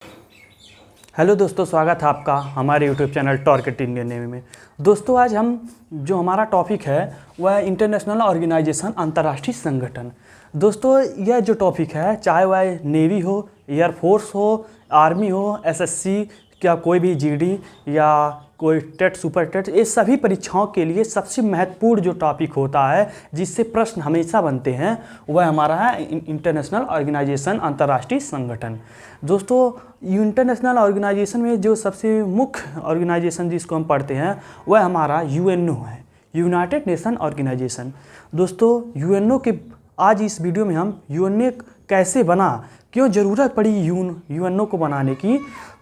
Hello दोस्तों, स्वागत है आपका हमारे यूट्यूब चैनल टॉर्गेट इंडियन नेवी में। दोस्तों, आज हम जो हमारा टॉपिक है वह है इंटरनेशनल ऑर्गेनाइजेशन, अंतर्राष्ट्रीय संगठन। दोस्तों, यह जो टॉपिक है, चाहे वह नेवी हो, एयरफोर्स हो, आर्मी हो, एसएससी या कोई भी जीडी या कोई टेट, सुपर टेट, ये सभी परीक्षाओं के लिए सबसे महत्वपूर्ण जो टॉपिक होता है, जिससे प्रश्न हमेशा बनते हैं, वह हमारा है इंटरनेशनल ऑर्गेनाइजेशन, अंतर्राष्ट्रीय संगठन। दोस्तों, इंटरनेशनल ऑर्गेनाइजेशन में जो सबसे मुख्य ऑर्गेनाइजेशन जिसको हम पढ़ते हैं वह हमारा यूएनओ है, यूनाइटेड नेशन ऑर्गेनाइजेशन। दोस्तों, यूएनओ के आज इस वीडियो में हम यूएनओ कैसे बना, क्यों ज़रूरत पड़ी यूएनओ को बनाने की,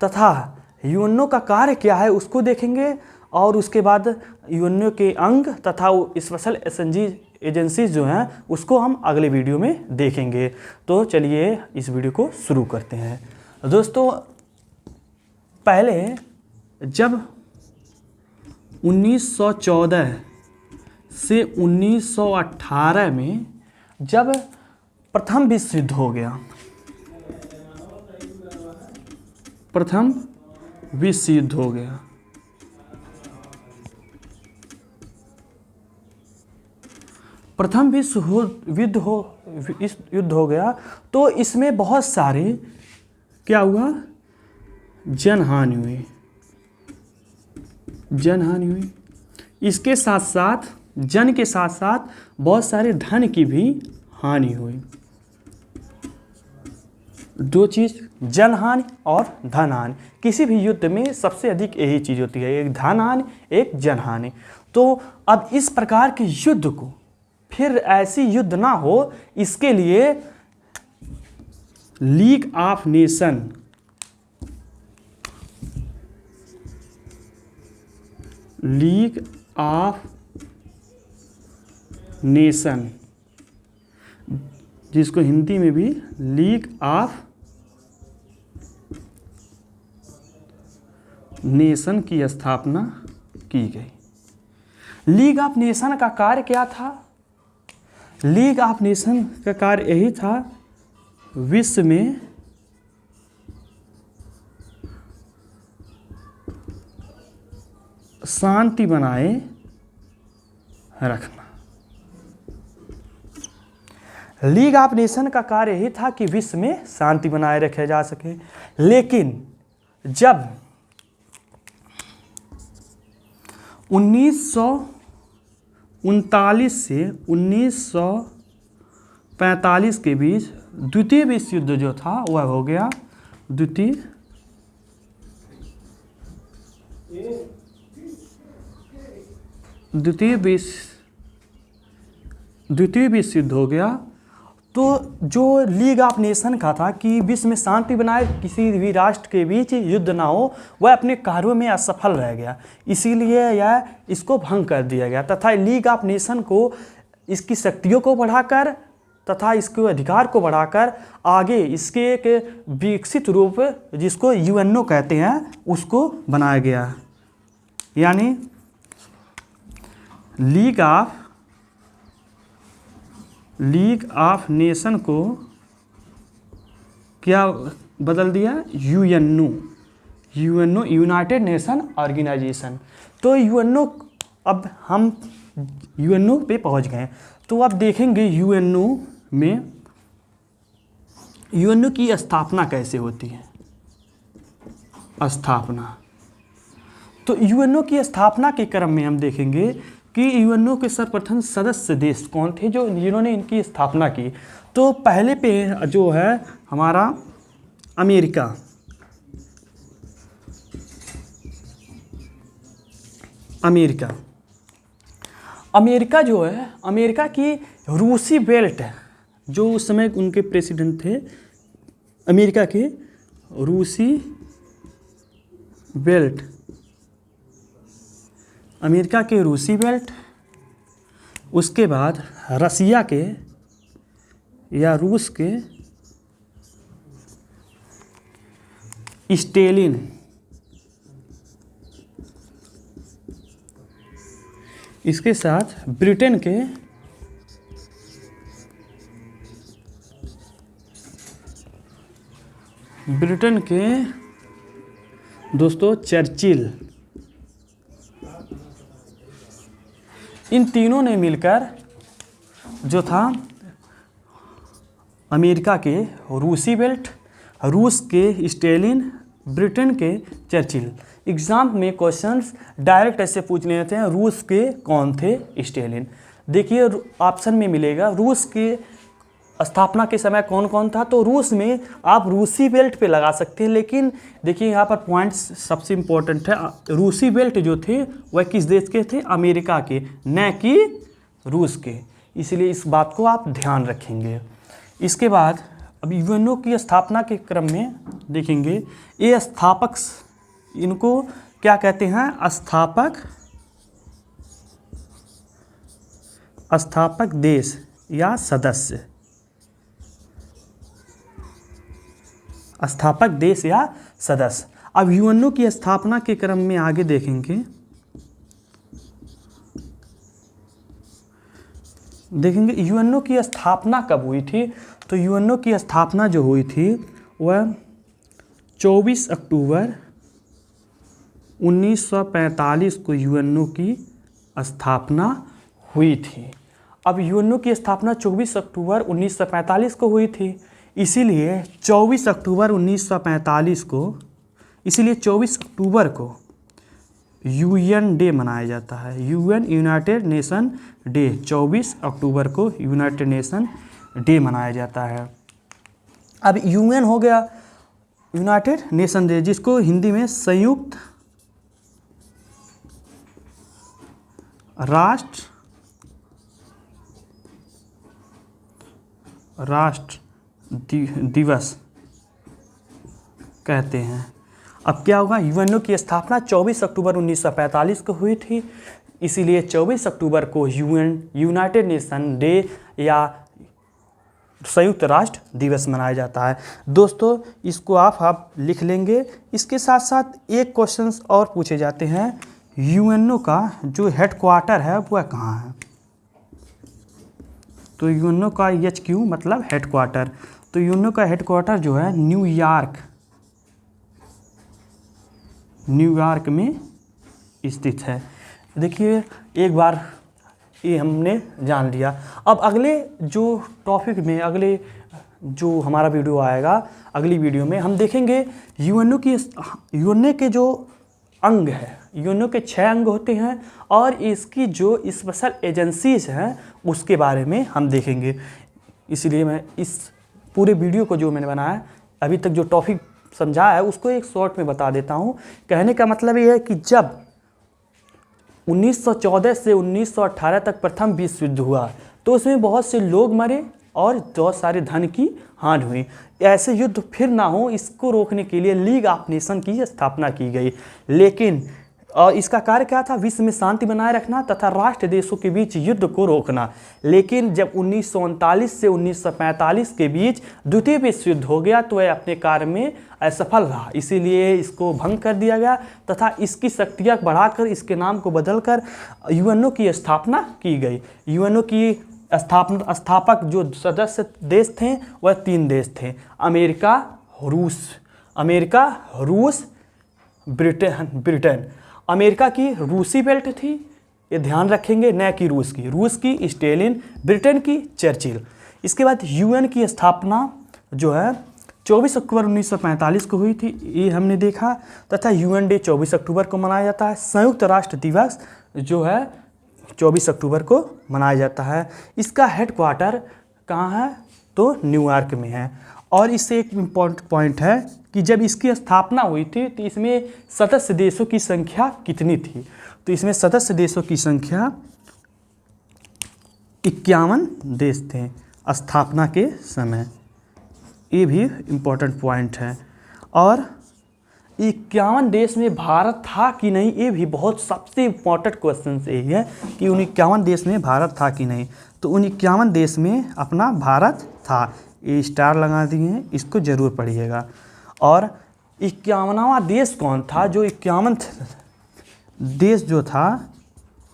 तथा यूएनओ का कार्य क्या है उसको देखेंगे, और उसके बाद यूएनओ के अंग तथा स्पेशल एजेंसीज जो हैं उसको हम अगले वीडियो में देखेंगे। तो चलिए इस वीडियो को शुरू करते हैं। दोस्तों, पहले जब 1914 से 1918 में जब प्रथम विश्व युद्ध हो गया, प्रथम विश्व युद्ध हो गया, प्रथम विश्व युद्ध हो गया, तो इसमें बहुत सारे क्या हुआ, जनहानि हुई। इसके साथ साथ जन के साथ साथ बहुत सारे धन की भी हानि हुई। दो चीज़, जनहानि और धन हानि। किसी भी युद्ध में सबसे अधिक यही चीज़ होती है, एक धन हानि, एक जनहानि। तो अब इस प्रकार के युद्ध को फिर ऐसी युद्ध ना हो, इसके लिए लीग ऑफ नेशन, जिसको हिंदी में भी लीग ऑफ नेशन की स्थापना की गई। लीग ऑफ नेशन का कार्य क्या था? लीग ऑफ नेशन का कार्य यही था, विश्व में शांति बनाए रखना। लीग ऑफ नेशन का कार्य यही था कि विश्व में शांति बनाए रखे जा सके। लेकिन जब 1939 से 1945 के बीच द्वितीय विश्व युद्ध जो था वह हो गया। द्वितीय विश्व युद्ध हो गया, तो जो लीग ऑफ नेशन का था कि विश्व में शांति बनाए, किसी भी राष्ट्र के बीच युद्ध ना हो, वह अपने कार्यों में असफल रह गया। इसीलिए इसको भंग कर दिया गया, तथा लीग ऑफ नेशन को इसकी शक्तियों को बढ़ाकर तथा इसके अधिकार को बढ़ाकर आगे इसके एक विकसित रूप, जिसको यूएनओ कहते हैं, उसको बनाया गया। यानी लीग ऑफ नेशन को क्या बदल दिया? UNO, United Nation Organisation. तो यूएनओ, अब हम यूएनओ पे पहुंच गए, तो अब देखेंगे यूएनओ में यूएनओ की स्थापना कैसे होती है। स्थापना, तो यूएनओ की स्थापना के क्रम में हम देखेंगे कि यूएनओ के सर्वप्रथम सदस्य देश कौन थे जिन्होंने इनकी स्थापना की। तो पहले पे जो है हमारा अमेरिका। अमेरिका जो है, अमेरिका की रूसी बेल्ट, जो उस समय उनके प्रेसिडेंट थे, अमेरिका के रूसी बेल्ट, उसके बाद रसिया के या रूस के स्टेलिन, इसके साथ ब्रिटेन के ब्रिटेन के दोस्तों चर्चिल, इन तीनों ने मिलकर जो था अमेरिका के रूसी बेल्ट, रूस के स्टेलिन, ब्रिटेन के चर्चिल। एग्ज़ाम में क्वेश्चंस डायरेक्ट ऐसे पूछ लेते हैं, रूस के कौन थे स्टेलिन। देखिए ऑप्शन में मिलेगा रूस के स्थापना के समय कौन कौन था, तो रूस में आप रूसी बेल्ट पे लगा सकते हैं, लेकिन देखिए यहाँ पर पॉइंट्स सबसे इम्पोर्टेंट है। रूसी बेल्ट जो थे वह किस देश के थे? अमेरिका के, न कि रूस के, इसलिए इस बात को आप ध्यान रखेंगे। इसके बाद अब यूएनओ की स्थापना के क्रम में देखेंगे, ये स्थापक, इनको क्या कहते हैं? स्थापक देश या सदस्य, स्थापक देश या सदस्य। अब यूएनओ की स्थापना के क्रम में आगे देखेंगे यूएनओ की स्थापना कब हुई थी। तो यूएनओ की स्थापना जो हुई थी वह 24 अक्टूबर 1945 को यूएनओ की स्थापना हुई थी। अब यूएनओ की स्थापना 24 अक्टूबर 1945 को हुई थी, इसीलिए 24 अक्टूबर 1945 को यूएन डे मनाया जाता है। यूएन, यूनाइटेड नेशन डे, 24 अक्टूबर को यूनाइटेड नेशन डे मनाया जाता है। अब यूएन हो गया यूनाइटेड नेशन डे, जिसको हिंदी में संयुक्त राष्ट्र दिवस कहते हैं। अब क्या होगा? यूएनओ की स्थापना 24 अक्टूबर 1945 को हुई थी, इसीलिए 24 अक्टूबर को यूएन, यूनाइटेड नेशन डे या संयुक्त राष्ट्र दिवस मनाया जाता है। दोस्तों इसको आप लिख लेंगे। इसके साथ साथ एक क्वेश्चन और पूछे जाते हैं, यूएनओ का जो हेडक्वार्टर है वह कहाँ है? तो यूएनओ का HQ मतलब हेडक्वार्टर, तो यूएनओ का हेडक्वार्टर जो है न्यूयॉर्क में स्थित है। देखिए एक बार ये हमने जान लिया। अब अगले जो टॉपिक में, अगले जो हमारा वीडियो आएगा, अगली वीडियो में हम देखेंगे यूएनओ के जो अंग है। यूएनओ के 6 अंग होते हैं और इसकी जो स्पेशल एजेंसीज हैं उसके बारे में हम देखेंगे। इसलिए मैं इस पूरे वीडियो को जो मैंने बनाया, अभी तक जो टॉपिक समझाया है उसको एक शॉर्ट में बता देता हूँ। कहने का मतलब ये है कि जब 1914 से 1918 तक प्रथम विश्व युद्ध हुआ तो उसमें बहुत से लोग मरे और बहुत सारे धन की हानि हुई। ऐसे युद्ध फिर ना हो, इसको रोकने के लिए लीग ऑफ नेशन की स्थापना की गई। लेकिन और इसका कार्य क्या था? विश्व में शांति बनाए रखना तथा राष्ट्र देशों के बीच युद्ध को रोकना। लेकिन जब 1939 से 1945 के बीच द्वितीय विश्व युद्ध हो गया तो यह अपने कार्य में असफल रहा, इसीलिए इसको भंग कर दिया गया तथा इसकी शक्तियाँ बढ़ाकर इसके नाम को बदलकर यूएनओ की स्थापना की गई। यूएनओ की स्थापक जो सदस्य देश थे वह 3 देश थे, अमेरिका, रूस, ब्रिटेन। अमेरिका की रूसी बेल्ट थी, ये ध्यान रखेंगे, न कि रूस की स्टेलिन, ब्रिटेन की चर्चिल। इसके बाद यूएन की स्थापना जो है 24 अक्टूबर 1945 को हुई थी, ये हमने देखा, तथा यूएन डे 24 अक्टूबर को मनाया जाता है। संयुक्त राष्ट्र दिवस जो है 24 अक्टूबर को मनाया जाता है। इसका हेडक्वार्टर कहाँ है? तो न्यूयॉर्क में है। और इससे एक इम्पॉर्टेंट पॉइंट है कि जब इसकी स्थापना हुई थी तो इसमें सदस्य देशों की संख्या कितनी थी? तो इसमें सदस्य देशों की संख्या 51 देश थे स्थापना के समय। ये भी इम्पोर्टेंट पॉइंट है। और 51 देश में भारत था कि नहीं, ये भी बहुत सबसे इम्पोर्टेंट क्वेश्चन यही है कि उन 51 देश में भारत था कि नहीं। तो उन 51 देश में अपना भारत था, ये स्टार लगा दिए हैं, इसको ज़रूर पढ़िएगा। और 51वां देश कौन था? जो 51 देश जो था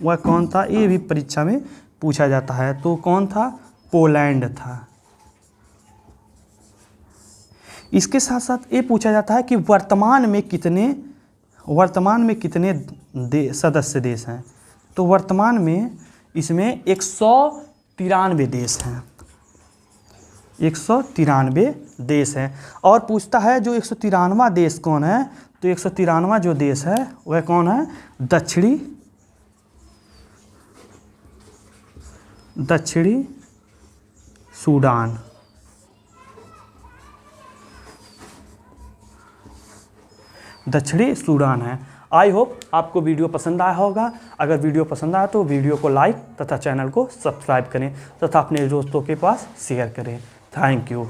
वह कौन था? ये भी परीक्षा में पूछा जाता है। तो कौन था? पोलैंड था। इसके साथ साथ ये पूछा जाता है कि वर्तमान में कितने सदस्य देश हैं। तो वर्तमान में इसमें 193 देश हैं, 193 देश हैं। और पूछता है जो 193वां देश कौन है, तो 193वां जो देश है वह कौन है, दक्षिणी सूडान। दक्षिणी सूडान है। आई होप आपको वीडियो पसंद आया होगा। अगर वीडियो पसंद आया तो वीडियो को लाइक तथा चैनल को सब्सक्राइब करें तथा अपने दोस्तों के पास शेयर करें। Thank you.